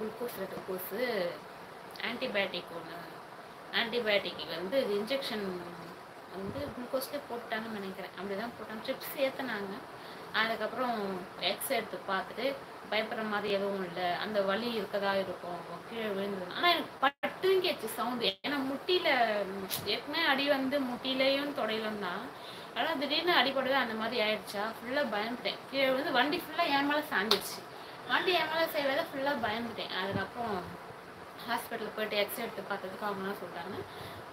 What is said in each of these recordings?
Glucose 2 course antibiotic ஒன்று. Antibiotic வந்து injection வந்து குளுக்கோஸ்லேயே போட்டாங்கன்னு நினைக்கிறேன். அப்படி தான் போட்டாங்க. ட்ரிப்ஸ் ஏற்றுனாங்க. அதுக்கப்புறம் எக்ஸ் எடுத்து பார்த்துட்டு பயப்படுற மாதிரி எதுவும் இல்லை, அந்த வலி இருக்கதா இருக்கும், கீழே விழுந்தது. ஆனால் எனக்கு பட்டுன்னு கேச்சு சவுண்டு. ஏன்னா முட்டியில் ஏற்கனவே அடி வந்து முட்டிலையும் தொடையிலும் தான். ஆனால் திடீர்னு அடிபடுது அந்த மாதிரி ஆயிடுச்சா, ஃபுல்லாக பயந்துட்டேன். கீழே விழுந்து வண்டி ஃபுல்லாக என் மேலே சாஞ்சிடுச்சு. வண்டி என் மேலே செய்வதை ஃபுல்லாக பயந்துட்டேன். அதுக்கப்புறம் ஹாஸ்பிட்டலுக்கு போயிட்டு எக்ஸ்ரே எடுத்து பார்த்ததுக்கு அவங்களாம் சொல்லிட்டாங்க,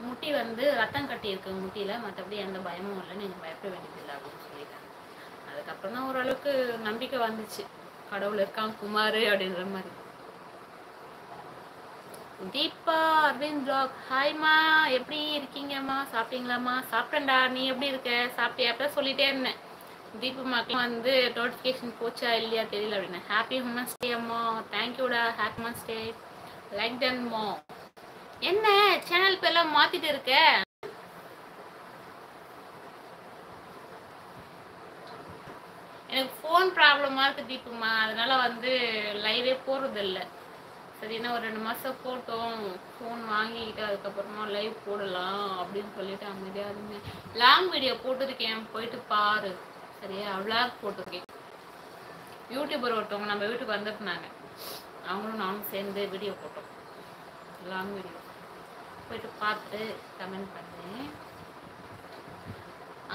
முட்டி வந்து ரத்தம் கட்டி இருக்கு முட்டியில், மற்றபடி எந்த பயமும் இல்லை, நீங்கள் பயப்பட வேண்டியதில்லை அப்படின்னு சொல்லிட்டாங்க. அதுக்கப்புறம் தான் ஓரளவுக்கு நம்பிக்கை வந்துச்சு, கடவுள் இருக்கான் குமார் அப்படின்ற மாதிரி. தீபா அரவிந்த் பிளாக், ஹாய்மா, எப்படி இருக்கீங்கம்மா, சாப்பிட்டீங்களாம்மா? சாப்பிட்டேன்டா, நீ எப்படி இருக்க, சாப்பிட்டியா? அப்போ சொல்லிட்டே இருந்தேன் தீபமாக்கு வந்து நோட்டிஃபிகேஷன் போச்சா இல்லையா தெரியல அப்படின்னு. ஹாப்பி உமன்ஸ் டே அம்மா. தேங்க்யூடா, ஹாப்பி உமன்ஸ் டே. லைக் டன் மோ. என்ன சேனல் பேர்லாம் மாத்திட்டு இருக்க? எனக்கு ஃபோன் ப்ராப்ளமாக இருக்குது தீபுமா, அதனால வந்து லைவே போகிறது இல்லை. சரின்னா ஒரு 2 மாதம் போட்டோம், ஃபோன் வாங்கிக்கிட்டு அதுக்கப்புறமா லைவ் போடலாம் அப்படின்னு சொல்லிட்டு அமைதியாக இருந்தேன். லாங் வீடியோ போட்டிருக்கேன், போயிட்டு பாரு. சரியா, விளாக் போட்டிருக்கேன். யூடியூபர் ஒருத்தவங்க நம்ம வீட்டுக்கு வந்துருந்தாங்க, அவங்களும் நானும் சேர்ந்து வீடியோ போட்டோம், லாங் வீடியோ. போயிட்டு பார்த்து கமெண்ட் பண்ணேன்.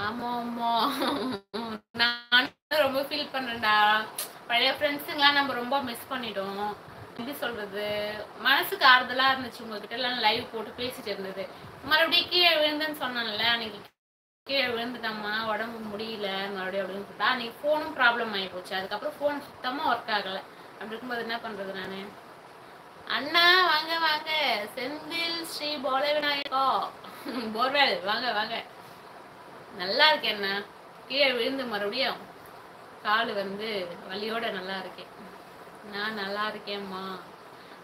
ஆமா ஆமா, நான் ரொம்ப ஃபீல் பண்றேன்டா. பழைய ஃப்ரெண்ட்ஸுங்களாம் நம்ம ரொம்ப மிஸ் பண்ணிட்டோம். எப்படி சொல்றது, மனசுக்கு ஆறுதலா இருந்துச்சு உங்ககிட்ட எல்லாம் லைவ் போட்டு பேசிட்டு இருந்தது. மறுபடியும் கீழே விழுந்துன்னு சொன்னான்ல, அன்னைக்கு கீழே விழுந்துட்டம்மா, உடம்பு முடியல மறுபடியும் அப்படின்னு சொல்லிட்டா. அன்னைக்கு ஃபோனும் ப்ராப்ளம் ஆகி போச்சு. அதுக்கப்புறம் ஃபோன் சுத்தமாக ஒர்க் ஆகலை. அப்படி இருக்கும்போது என்ன பண்றது நான்? அண்ணா வாங்க வாங்க, செந்தில் ஸ்ரீ போல விநாயகா போர்வெல், வாங்க வாங்க. நல்லா இருக்கேன்னா, கீழே விழுந்து மறுபடியும் கால் வந்து வலியோட நல்லா இருக்கேன். நான் நல்லா இருக்கேம்மா.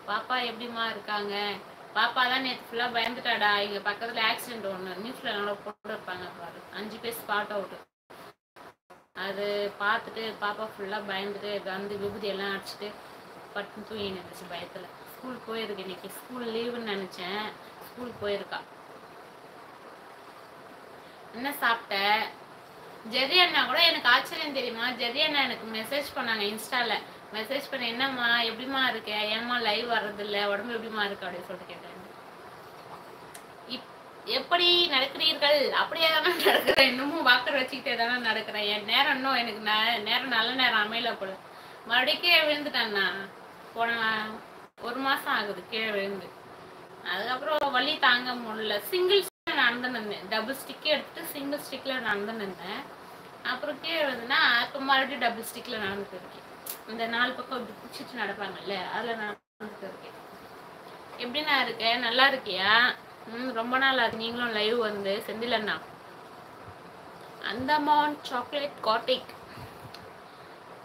பாப்பா எப்படிம்மா இருக்காங்க? பாப்பா தான் நேற்று ஃபுல்லாக பயந்துட்டாடா. இங்கே பக்கத்தில் ஆக்சிடென்ட் ஒன்று நியூஸில் என்னோட போட்டு இருப்பாங்க பாரு, 5 பேர் ஸ்பாட் அவுட்டு. அது பார்த்துட்டு பாப்பா ஃபுல்லாக பயந்துட்டு வந்து விபூதி எல்லாம் அடிச்சுட்டு பட்டு தூங்கின்னு இருந்துச்சு பயத்தில். ஸ்கூல் போயிருக்கு, இன்னைக்கு ஸ்கூல் லீவுன்னு நினச்சேன், ஸ்கூல் போயிருக்கா. என்ன சாப்பிட்ட? ஜெரி அண்ணா கூட எனக்கு ஆச்சரியம் தெரியுமா, ஜெரி அண்ணா எனக்கு மெசேஜ் பண்ணாங்க இன்ஸ்டால. மெசேஜ் பண்ண, என்னம்மா எப்படிமா இருக்க, ஏம்மா லைவ் வர்றதில்ல, உடம்பு எப்படிமா இருக்கு அப்படின்னு சொல்லிட்டு கேட்டேன். எப்படி நடக்கிறீர்கள்? அப்படியே தானே நடக்கிறேன், இன்னமும் வாக்கர் வச்சுக்கிட்டே தானே நடக்கிறேன். என் நேரம் இன்னும் எனக்கு நேரம் நல்ல நேரம் அமையல போல. மறுபடியும் கீழே விழுந்துட்டேன்னா, போன 1 மாசம் ஆகுது கீழே விழுந்து. அதுக்கப்புறம் வலி தாங்க முடியல. சிங்கிள் நடந்து நின்றேன், டபுள் ஸ்டிக்கே எடுத்துட்டு சிங்கிள் ஸ்டிக்ல நடந்து நின்றேன். அப்புறம் கீழே விழுந்துன்னா இப்போ மறுபடியும் டபுள் ஸ்டிக்ல நடந்துட்டு இருக்கேன். இந்த 4 பக்கம் இப்படி பிடிச்சிட்டு நடப்பாங்கல்ல, அதில் நடந்துட்டு இருக்கேன். எப்படின்னா இருக்க, நல்லா இருக்கியா? ரொம்ப நாள் ஆகுது நீங்களும் லைவ் வந்து. செந்தில் அண்ணா, அந்தமான் சாக்லேட் கார்த்திக்,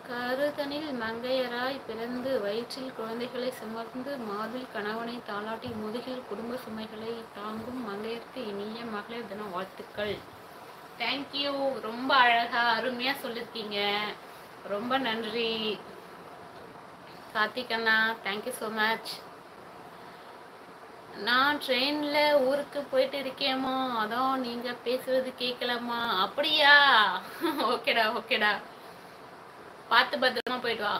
கருதனில் மங்கையராய் பிறந்து வயிற்றில் குழந்தைகளை சுமந்து மார்பில் கணவனை தாளாட்டி முதுகில் குடும்ப சுமைகளை தாங்கும் மங்கையருக்கு இனிய மகளிர் தின வாழ்த்துக்கள். தேங்க்யூ, ரொம்ப அழகா அருமையா சொல்லிருக்கீங்க, ரொம்ப நன்றி கார்த்திக் அண்ணா, தேங்க்யூ ஸோ மச். நான் ட்ரெயின்ல ஊருக்கு போயிட்டு இருக்கேம்மா, அதான் நீங்க பேசுறது கேட்கலாமா? அப்படியா? ஓகேடா ஓகேடா, பார்த்து பத்திரமா போயிட்டு வா.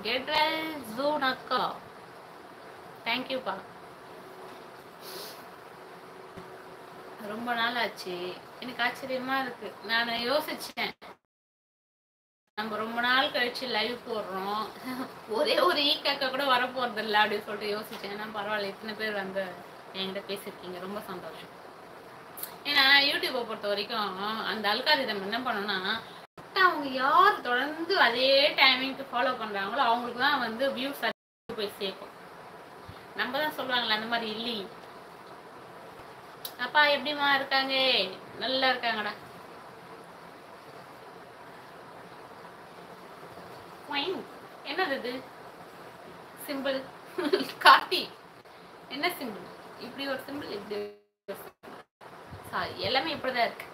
கெட் வெல் ஜூன் அக்கா, தேங்க்யூப்பா. ரொம்ப நாள் ஆச்சு, எனக்கு ஆச்சரியமா இருக்கு. நான் யோசிச்சேன், நம்ம ரொம்ப நாள் கழிச்சு லைவ் போடுறோம், ஒரே ஒரு ஈக்காக்கா கூட வர போறது இல்லை அப்படின்னு சொல்லிட்டு யோசிச்சேன். ஏன்னா பரவாயில்ல, இத்தனை பேர் வந்து என்கிட்ட பேசியிருக்கீங்க, ரொம்ப சந்தோஷம். ஏன்னா யூடியூப்பை பொறுத்த வரைக்கும் அந்த அல்காரிதம் என்ன பண்ணணும்னா, அவங்க யார் தொடர்ந்து அதே டைமிங்க்கு ஃபாலோ பண்றாங்களோ அவங்களுக்கு தான் வந்து வியூஸ் போய் சேர்க்கும். நம்ம தான் சொல்லுவாங்களே அந்த மாதிரி இல்லை. அப்பா எப்படிமா இருக்காங்க? நல்லா இருக்காங்கடா. என்னது இது சிம்பிள்? கார்த்தி, என்ன சிம்பிள்? இப்படி ஒரு சிம்பிள், இப்படி சாரி, எல்லாமே இப்படிதான் இருக்கு.